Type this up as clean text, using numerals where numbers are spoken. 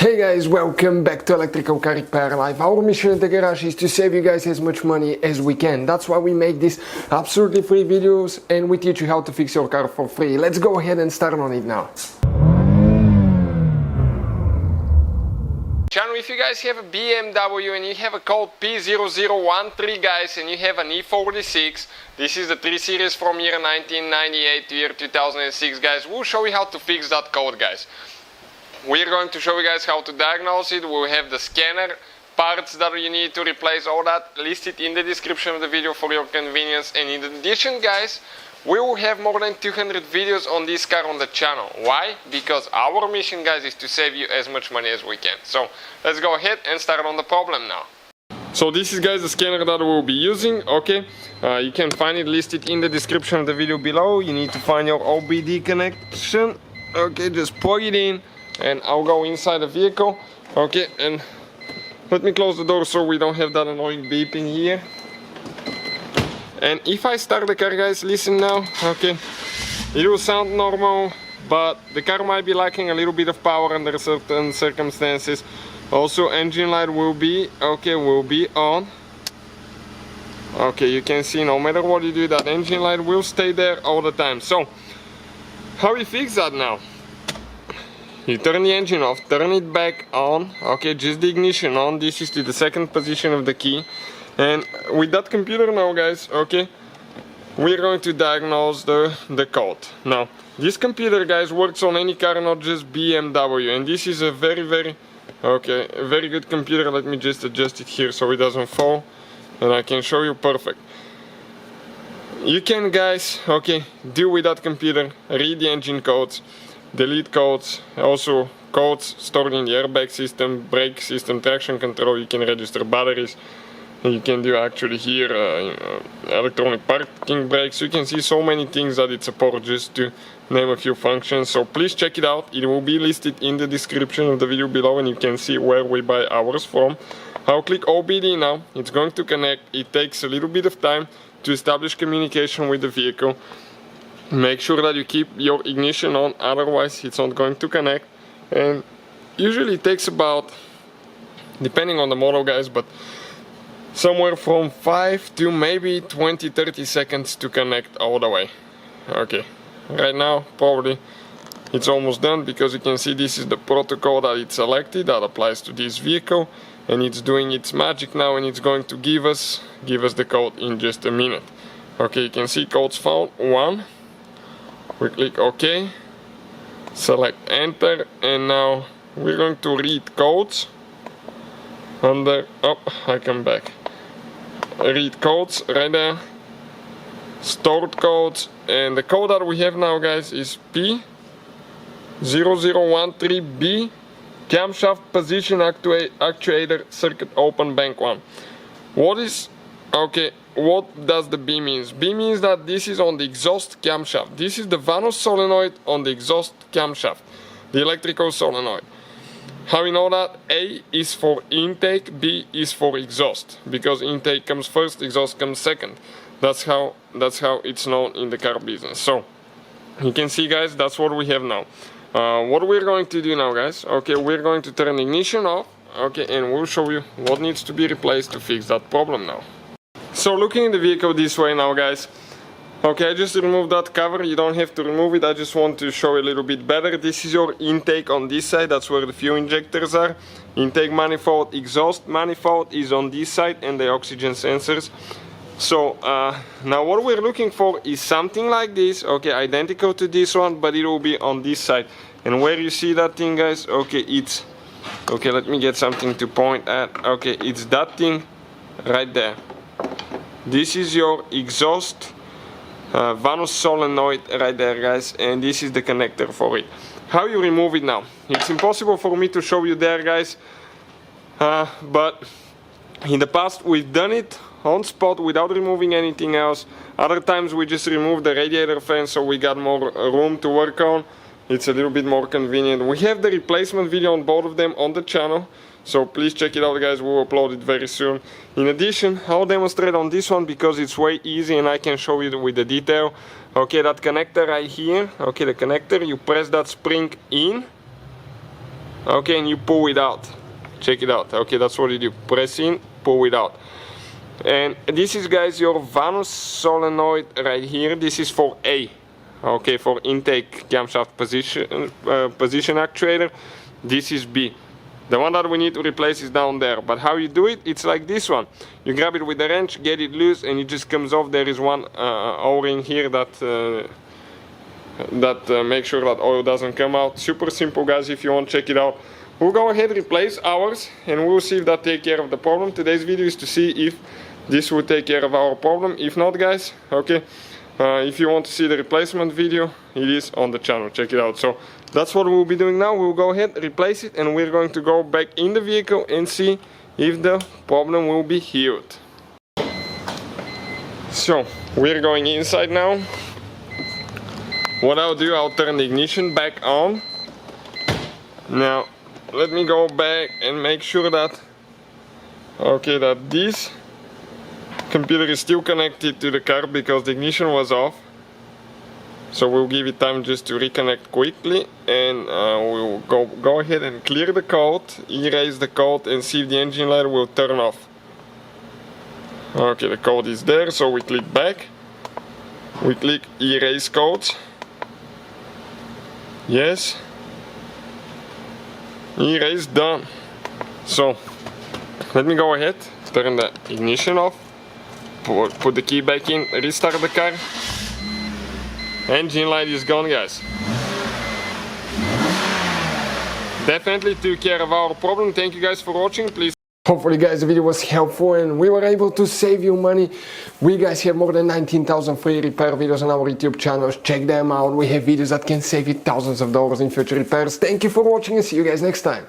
Hey guys, welcome back to Electrical Car Repair Live. Our mission in the garage is to save you guys as much money as we can. That's why we make these absolutely free videos and we teach you how to fix your car for free. Let's go ahead and start on it now. Channel, if you guys have a BMW and you have a code P0013 guys and you have an E46, this is the 3 Series from year 1998 to year 2006 guys, we'll show you how to fix that code guys. We're going to show you guys how to diagnose it. We'll have the scanner, parts that you need to replace, all that listed in the description of the video for your convenience. And in addition guys, we will have more than 200 videos on this car on the channel. Why? Because our mission guys is to save you as much money as we can. So let's go ahead and start on the problem now. So this is guys the scanner that we'll be using, okay? You can find it listed in the description of the video below. You need to find your OBD connection, okay? Just plug it in. And I'll go inside the vehicle, okay, and let me close the door so we don't have that annoying beeping here. And if I start the car guys, listen now, okay, it will sound normal, but the car might be lacking a little bit of power under certain circumstances. Also engine light will be, okay, will be on. Okay, you can see no matter what you do, that engine light will stay there all the time. So, how we fix that now? You turn the engine off, turn it back on, okay, just the ignition on. This is to the second position of the key. And with that computer now guys, okay, we're going to diagnose the code. Now, this computer guys works on any car, not just BMW. And this is a very good computer. Let me just adjust it here so it doesn't fall. And I can show you perfect. You can guys, okay, deal with that computer, read the engine codes, delete codes, also codes stored in the airbag system, brake system, traction control. You can register batteries. You can do actually here electronic parking brakes. You can see so many things that it supports, just to name a few functions. So please check it out. It will be listed in the description of the video below and you can see where we buy ours from. I'll click OBD now. It's going to connect. It takes a little bit of time to establish communication with the vehicle. Make sure that you keep your ignition on, otherwise it's not going to connect. And usually it takes about, depending on the model guys, but somewhere from 5 to maybe 20-30 seconds to connect all the way. Okay, right now probably it's almost done, because you can see this is the protocol that it's selected that applies to this vehicle, and it's doing its magic now and it's going to give us the code in just a minute. Okay, you can see codes found 1. We click OK, select enter, and now we're going to read codes under, oh, I come back, read codes right there, stored codes, and the code that we have now guys is P0013B, camshaft position actuator circuit open bank 1. What is, okay, what does the B means? B means that this is on the exhaust camshaft. This is the VANOS solenoid on the exhaust camshaft, the electrical solenoid. How we know that? A is for intake, B is for exhaust, because intake comes first, exhaust comes second. That's how it's known in the car business. So you can see guys, that's what we have now. What we're going to do now guys, okay, we're going to turn the ignition off, okay, and we'll show you what needs to be replaced to fix that problem now. So looking in the vehicle this way now guys, okay, I just removed that cover. You don't have to remove it, I just want to show you a little bit better. This is your intake on this side, that's where the fuel injectors are. Intake manifold, exhaust manifold is on this side, and the oxygen sensors. So now what we're looking for is something like this, okay, identical to this one, but it will be on this side. And where you see that thing guys, okay, it's, okay, let me get something to point at, okay, it's that thing right there. This is your exhaust VANOS solenoid right there guys, and this is the connector for it. How you remove it now? It's impossible for me to show you there guys, but in the past we've done it on spot without removing anything else. Other times we just remove the radiator fan so we got more room to work on. It's a little bit more convenient. We have the replacement video on both of them on the channel, so please check it out guys, we'll upload it very soon. In addition, I'll demonstrate on this one because it's way easy and I can show you with the detail. Okay, that connector right here, okay, the connector, you press that spring in, Okay, and you pull it out. Check it out. Okay, that's what you do. Press in, pull it out. And this is, guys, your VANOS solenoid right here. This is for A. Okay, for intake camshaft position actuator. This is B. The one that we need to replace is down there. But how you do it? It's like this one. You grab it with a wrench, get it loose, and it just comes off. There is one O-ring here that makes sure that oil doesn't come out. Super simple, guys. If you want, check it out. We'll go ahead and replace ours, and we'll see if that takes care of the problem. Today's video is to see if this will take care of our problem. If not, guys, okay, if you want to see the replacement video, it is on the channel. Check it out. So that's what we'll be doing now. We'll go ahead, replace it, and we're going to go back in the vehicle and see if the problem will be healed. So we're going inside now. What I'll do, I'll turn the ignition back on. Now let me go back and make sure that, okay, that this computer is still connected to the car because the ignition was off. So we'll give it time just to reconnect quickly, and we'll go ahead and clear the code, erase the code, and see if the engine light will turn off. Okay, the code is there, so we click back, we click erase codes. Yes, erase, done. So let me go ahead, turn the ignition off, put the key back in, restart the car. Engine light is gone, guys. Definitely took care of our problem. Thank you guys for watching. Please, hopefully, guys, the video was helpful and we were able to save you money. We guys have more than 19,000 free repair videos on our YouTube channels. Check them out. We have videos that can save you thousands of dollars in future repairs. Thank you for watching and see you guys next time.